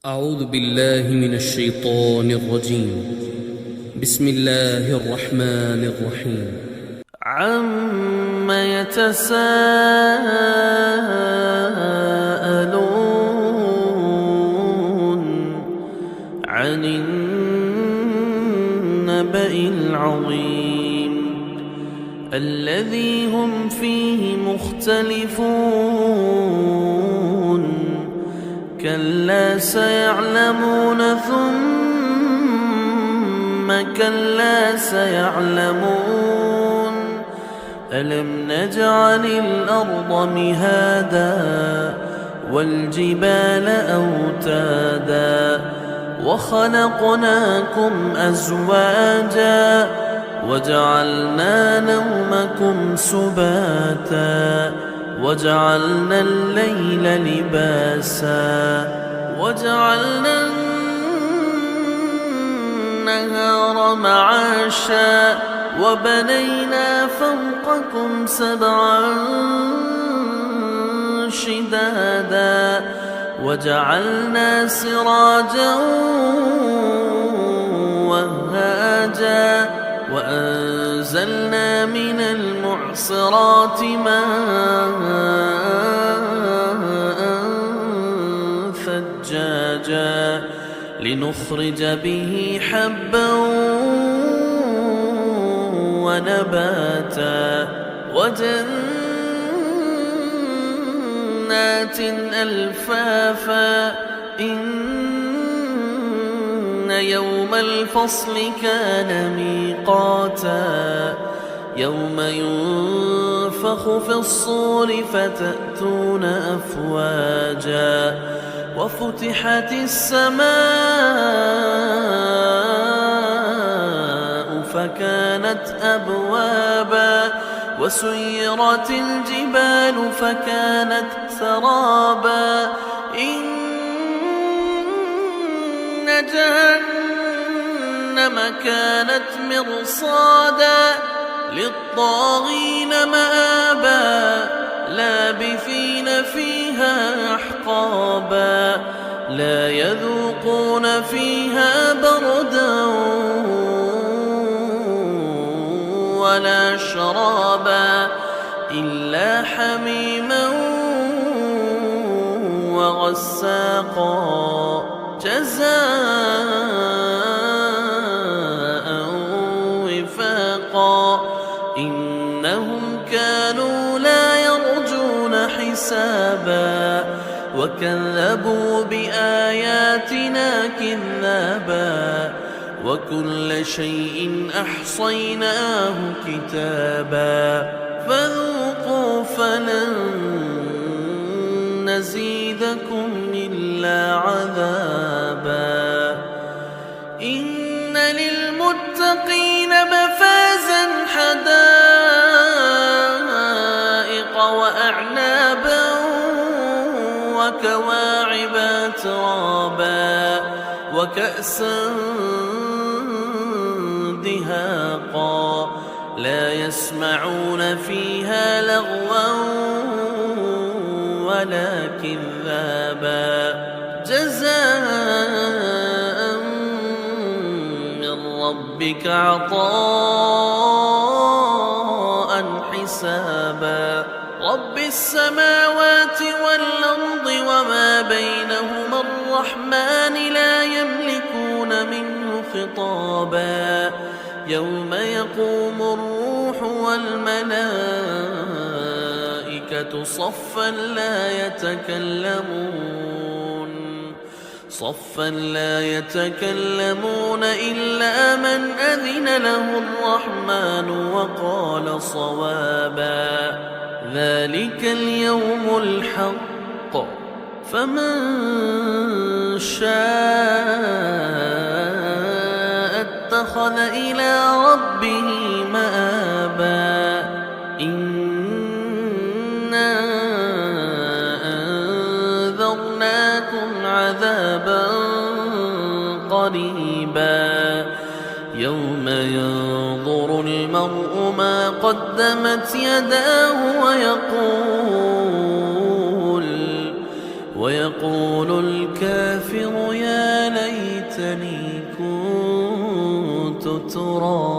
أعوذ بالله من الشيطان الرجيم. بسم الله الرحمن الرحيم. عم يتساءلون عن النبأ العظيم الذي هم فيه مختلفون كلا سيعلمون ثم كلا سيعلمون ألم نجعل الأرض مهادا والجبال أوتادا وخلقناكم أزواجا وجعلنا نومكم سباتا وجعلنا الليل لباسا وجعلنا النهار معاشا وبنينا فوقكم سبعا شدادا وجعلنا سراجا وهاجا وأنزلنا من المعصرات ماء ثجاجا لنخرج به حبا ونباتا وجنات ألفافا إن يوم الفصل كان ميقاتا يوم ينفخ في الصور فتأتون أفواجا وفتحت السماء فكانت أبوابا وسيرت الجبال فكانت سرابا إن جهنم كانت مرصادا للطاغين مآبا لابثين فيها أحقابا لا يذوقون فيها بردا ولا شرابا إلا حميما وغساقا جزاء وفاقا إنهم كانوا لا يرجون حسابا وكذبوا بآياتنا كذابا وكل شيء أحصيناه كتابا فذوقوا فلن نزيدكم إلا عذابا إن للمتقين مفازا حدائق وأعنابا وكواعب أترابا وكأسا دهاقا لا يسمعون فيها لغوا ولا كذابا جزاء من ربك عطاء حسابا رب السماوات والأرض وما بينهما الرحمن لا يملكون منه خطابا يوم يقوم الروح والملائكة صفا لا يتكلمون إلا من أذن له الرحمن وقال صوابا ذلك اليوم الحق فمن شاء اتخذ إلى ربه مآبا إنا أنذرناكم عذابا قريبا يوم ينظر المرء ما قدمت يداه ويقول الكافر ليتني كنت ترابا